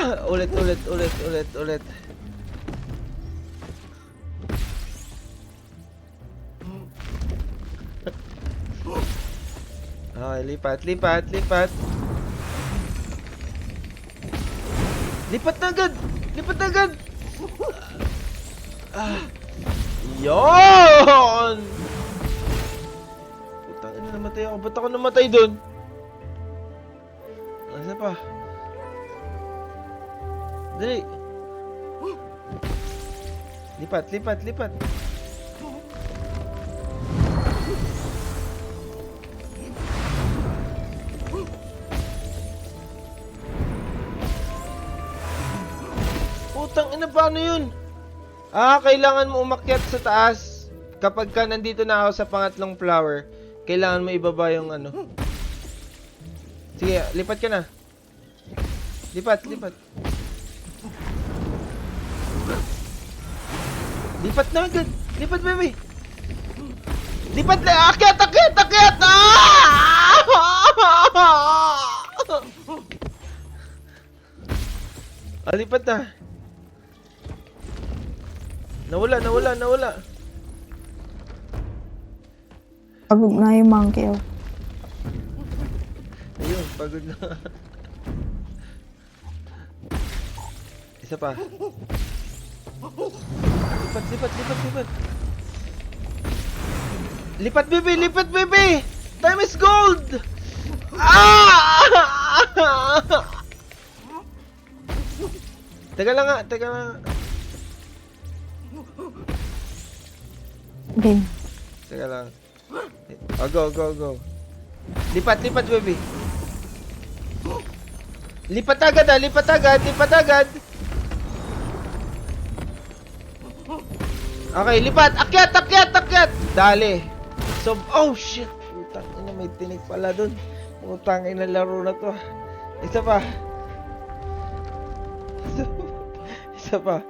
Ulit, ulit, ulit, ulit, ulit. Okay, lipat, lipat, lipat. Lipat na agad! Lipat na agad! Yon! Putang ina, namatay ako. Ba't ako namatay dun? Ano pa? Dali! Lipat, lipat, lipat. Putang ina, paano yun? Kailangan mo umakyat sa taas. Kapag ka nandito na ako sa pangatlong flower, kailangan mo ibaba yung ano. Sige, lipat ka na. Lipat, lipat. Lipat na agad. Lipat, baby. Lipat na. Akyat, akyat, akyat. Lipat na. Nawala, nawala, nawala. Pagod na yung monkey, oh. Ayun, pagod na. Isa pa. Lipat, lipat, lipat, lipat. Lipat, baby! Lipat, baby! Time is gold! Teka lang nga, teka lang nga. Game. Teka lang. Oh, go, go, go. Lipat, lipat, baby. Lipat agad, lipat agad, lipat agad. Okay, lipat. Akyat, akyat, akyat. Dali. So, oh shit. Putang ina, may tinik pala dun. Putang ina, laro na to. Isa pa. Isa pa.